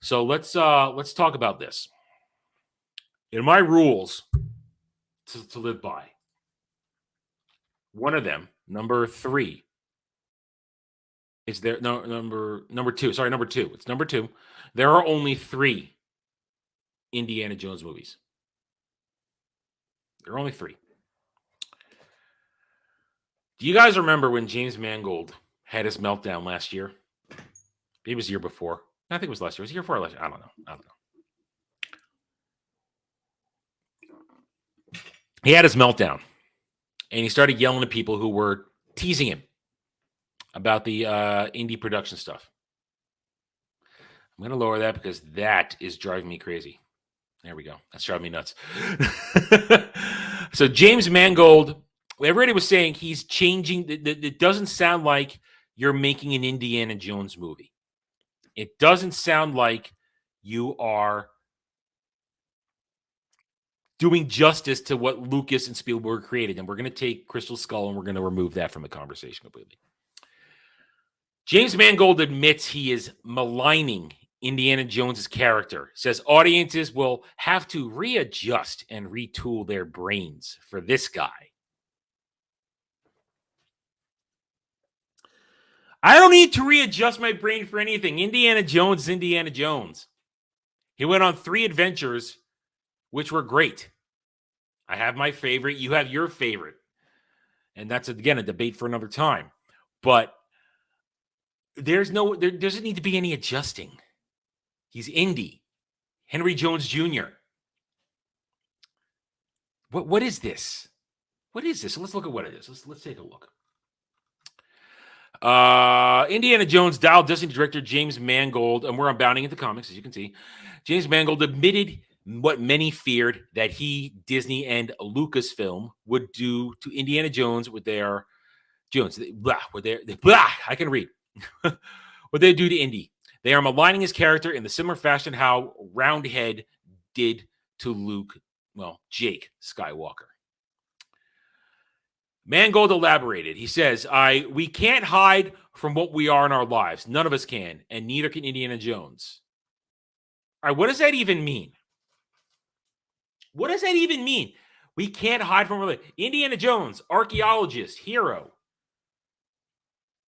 So let's talk about this. In my rules to live by, one of them, number 3, is there. No, number 2. Sorry, number 2. It's number 2. There are only 3 Indiana Jones movies. There are only 3. Do you guys remember when James Mangold had his meltdown last year? Maybe it was the year before. I think it was last year. Was it the year before or last year? I don't know. He had his meltdown, and he started yelling at people who were teasing him about the Indy production stuff. I'm going to lower that because that is driving me crazy. There we go. That's driving me nuts. So James Mangold, everybody was saying he's changing. It doesn't sound like you're making an Indiana Jones movie. It doesn't sound like you are doing justice to what Lucas and Spielberg created. And we're going to take Crystal Skull and we're going to remove that from the conversation completely. James Mangold admits he is maligning Indiana Jones's character, says audiences will have to readjust and retool their brains for this guy. I don't need to readjust my brain for anything. Indiana Jones is Indiana Jones. He went on 3 adventures, which were great. I have my favorite. You have your favorite. And that's, again, a debate for another time. But there doesn't need to be any adjusting. He's Indy. Henry Jones Jr. What is this? What is this? So let's look at what it is. Let's take a look. Indiana Jones Dial Disney director James Mangold, and we're unbounding into comics, as you can see. James Mangold admitted what many feared, that he, Disney, and Lucasfilm would do to Indiana Jones with their I can read. What they do to Indy. They are maligning his character in the similar fashion how Roundhead did to Jake Skywalker. Mangold elaborated. He says, we can't hide from what we are in our lives. None of us can, and neither can Indiana Jones. All right, what does that even mean? What does that even mean? We can't hide from Indiana Jones, archaeologist, hero,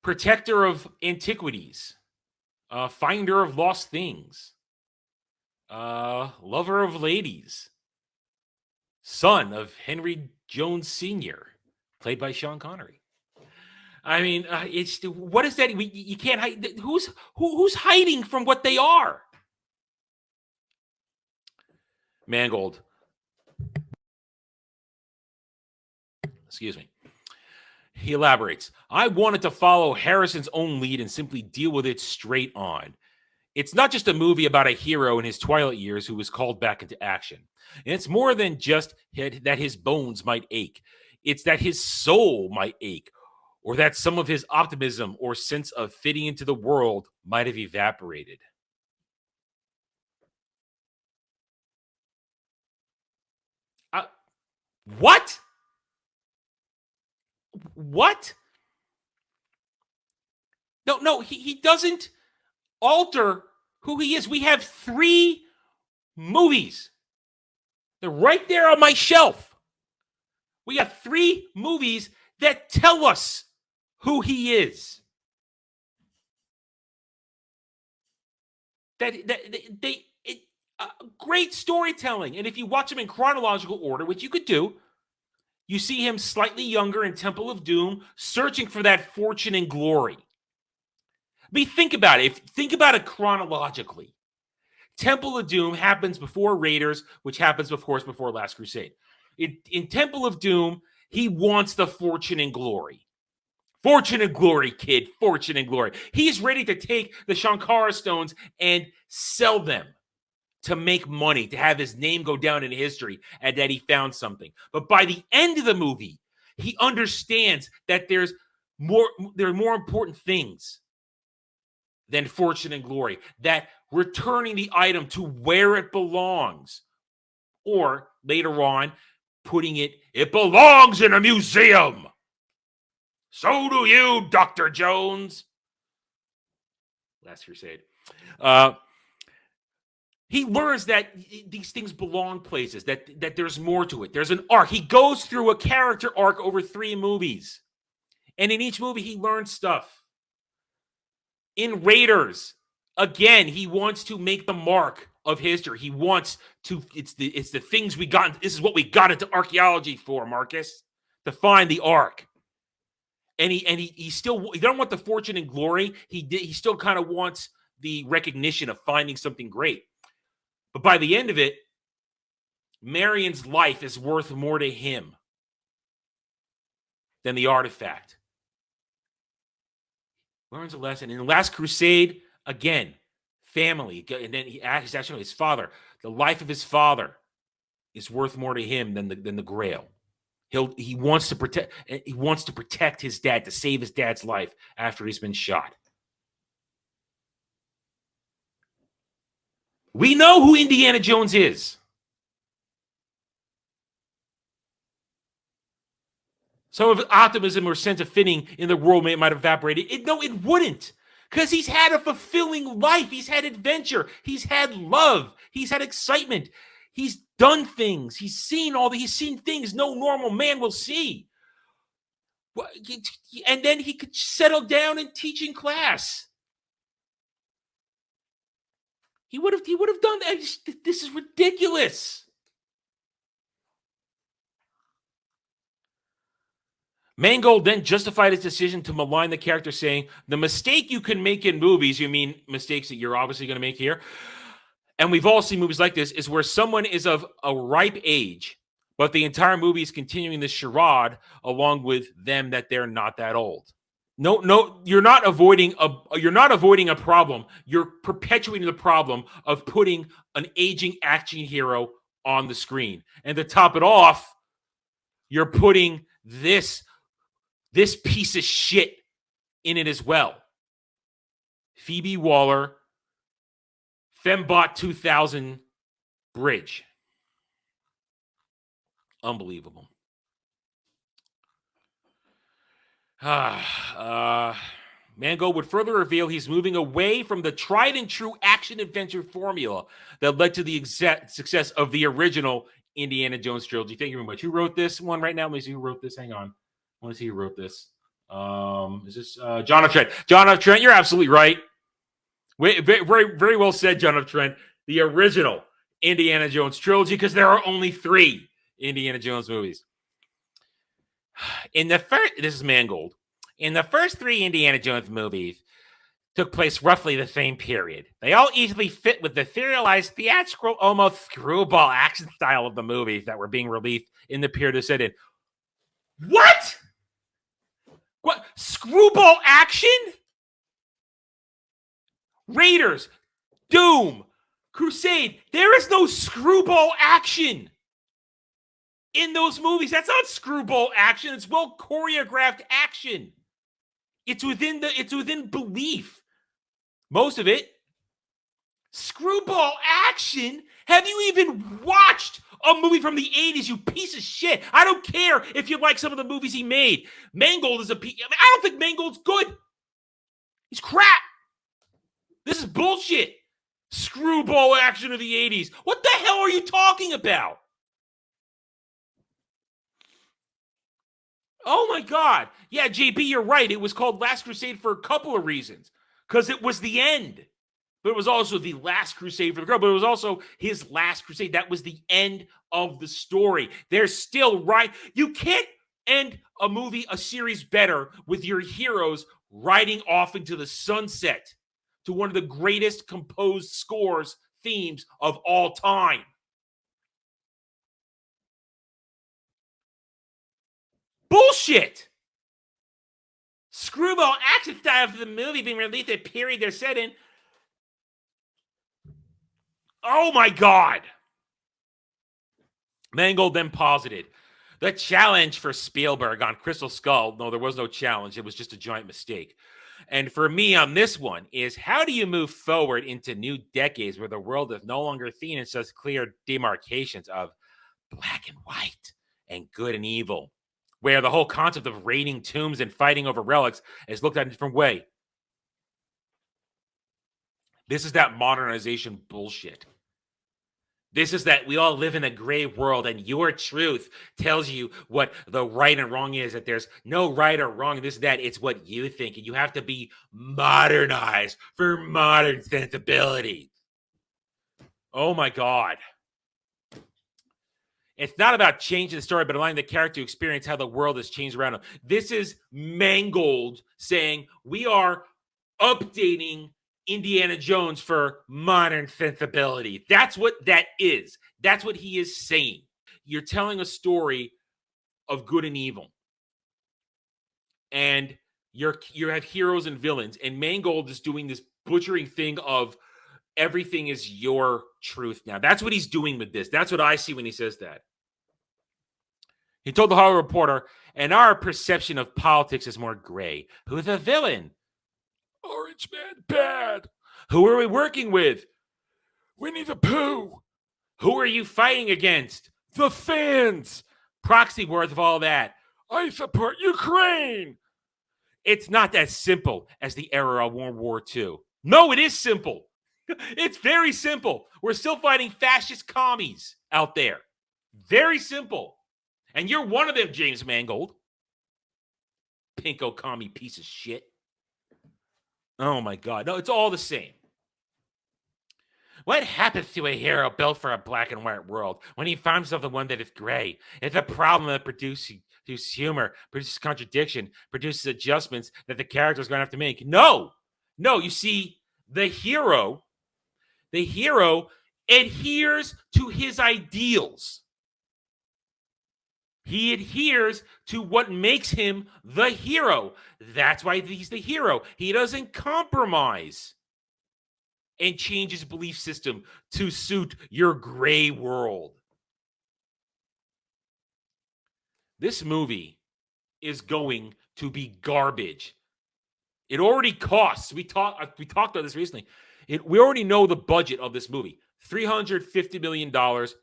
protector of antiquities, finder of lost things, lover of ladies, son of Henry Jones Sr., played by Sean Connery. I mean, what is that? You can't hide. Who's hiding from what they are? Mangold. Excuse me. He elaborates. I wanted to follow Harrison's own lead and simply deal with it straight on. It's not just a movie about a hero in his twilight years who was called back into action. And it's more than just that his bones might ache. It's that his soul might ache, or that some of his optimism or sense of fitting into the world might have evaporated. What? What? No, he doesn't alter who he is. We have 3 movies. They're right there on my shelf. We got 3 movies that tell us who he is. Great storytelling. And if you watch them in chronological order, which you could do, you see him slightly younger in Temple of Doom, searching for that fortune and glory. I mean, think about it. Think about it chronologically. Temple of Doom happens before Raiders, which happens, of course, before Last Crusade. In Temple of Doom, he wants the fortune and glory. Fortune and glory, kid. Fortune and glory. He's ready to take the Shankara stones and sell them to make money, to have his name go down in history and that he found something. But by the end of the movie, he understands that there are more important things than fortune and glory, that returning the item to where it belongs, or later on, putting it belongs in a museum. So do you, Dr. Jones. Last Crusade. He learns that these things belong places, that there's more to it. There's an arc. He goes through a character arc over 3 movies. And in each movie, he learns stuff. In Raiders, again, he wants to make the mark of history. He wants to, it's the things we got. This is what we got into archaeology for, Marcus, to find the ark. And he still, he don't want the fortune and glory. He still kind of wants the recognition of finding something great. But by the end of it, Marion's life is worth more to him than the artifact. Learns a lesson. In the Last Crusade, again, family. And then he acts actually his father. The life of his father is worth more to him than the Grail. He wants to protect his dad, to save his dad's life after he's been shot. We know who Indiana Jones is. Some of his optimism or sense of fitting in the world might have evaporated. No, it wouldn't. Because he's had a fulfilling life. He's had adventure. He's had love. He's had excitement. He's done things. He's seen things no normal man will see. And then he could settle down and teach in class. He would have done that. This is ridiculous. Mangold then justified his decision to malign the character, saying, the mistake you can make in movies, you mean mistakes that you're obviously going to make here, and we've all seen movies like this, is where someone is of a ripe age, but the entire movie is continuing this charade along with them that they're not that old. No, you're not avoiding a problem. You're perpetuating the problem of putting an aging action hero on the screen. And to top it off, you're putting this piece of shit in it as well. Phoebe Waller, Fembot 2000 Bridge. Unbelievable. Mangold would further reveal he's moving away from the tried and true action-adventure formula that led to the exact success of the original Indiana Jones trilogy. Thank you very much. Who wrote this one right now? Let me see who wrote this. Hang on. I want to see who wrote this. Is this John of Trent? John of Trent, you're absolutely right. Very, very well said, John of Trent. The original Indiana Jones trilogy, because there are only 3 Indiana Jones movies. This is Mangold. In the first 3 Indiana Jones movies took place roughly the same period. They all easily fit with the serialized, theatrical, almost screwball action style of the movies that were being released in the period set in. What? What? Screwball action? Raiders, Doom, Crusade. There is no screwball action in those movies. That's not screwball action. It's well choreographed action. It's within belief. Most of it. Screwball action? Have you even watched a movie from the 80s, you piece of shit? I don't care if you like some of the movies he made. Mangold is I don't think Mangold's good. He's crap. This is bullshit. Screwball action of the 80s. What the hell are you talking about? Oh my God. Yeah, JB, you're right. It was called Last Crusade for a couple of reasons. Because it was the end. But it was also the last crusade for the girl. But it was also his last crusade. That was the end of the story. There's still right. You can't end a movie, a series better with your heroes riding off into the sunset to one of the greatest composed scores, themes of all time. Bullshit. Screwball action style of the movie being released at the period they're set in. Oh my God. Mangold then posited the challenge for Spielberg on Crystal Skull. No, there was no challenge. It was just a giant mistake. And for me on this one is, how do you move forward into new decades where the world is no longer seen in such clear demarcations of black and white and good and evil, where the whole concept of raiding tombs and fighting over relics is looked at in a different way? This is that modernization bullshit. This is that we all live in a gray world, and your truth tells you what the right and wrong is, that there's no right or wrong, this, that. It's what you think, and you have to be modernized for modern sensibility. Oh my God. It's not about changing the story, but allowing the character to experience how the world has changed around him. This is Mangold saying we are updating Indiana Jones for modern sensibility. That's what that is. That's what he is saying. You're telling a story of good and evil. And you have heroes and villains. And Mangold is doing this butchering thing of everything is your truth now. That's what he's doing with this. That's what I see when he says that. He told the Hollywood Reporter, and our perception of politics is more gray. Who's the villain? Orange Man, bad. Who are we working with? Winnie the Pooh. Who are you fighting against? The fans. Proxy words of all that. I support Ukraine. It's not as simple as the era of World War II. No, it is simple. It's very simple. We're still fighting fascist commies out there. Very simple. And you're one of them, James Mangold. Pinko commie piece of shit. Oh my God. No, it's all the same. What happens to a hero built for a black and white world when he finds himself the one that is gray? It's a problem that produces humor, produces contradiction, produces adjustments that the character is going to have to make. No, you see, the hero adheres to his ideals. He adheres to what makes him the hero. That's why he's the hero. He doesn't compromise and change his belief system to suit your gray world. This movie is going to be garbage. It already costs. We talked about this recently. We already know the budget of this movie. $350 million,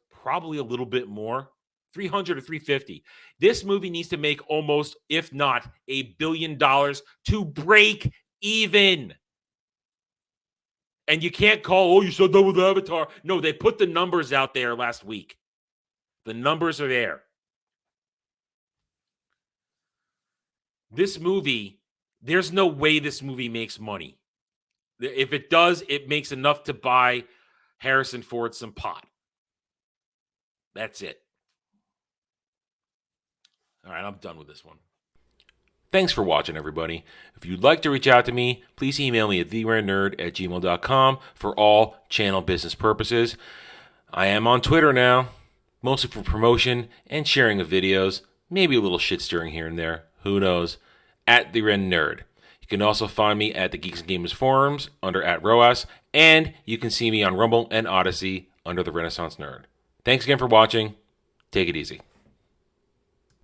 probably a little bit more. 300 or 350. This movie needs to make almost, if not $1 billion to break even. And you can't call, you said that with Avatar. No, they put the numbers out there last week. The numbers are there. This movie, there's no way this movie makes money. If it does, it makes enough to buy Harrison Ford some pot. That's it. All right, I'm done with this one. Thanks for watching, everybody. If you'd like to reach out to me, please email me at therarenerd@gmail.com for all channel business purposes. I am on Twitter now, mostly for promotion and sharing of videos, maybe a little shit stirring here and there, who knows, at @TheRenNerd. You can also find me at the Geeks and Gamers forums under @ROAS, and you can see me on Rumble and Odyssey under the Renaissance Nerd. Thanks again for watching. Take it easy.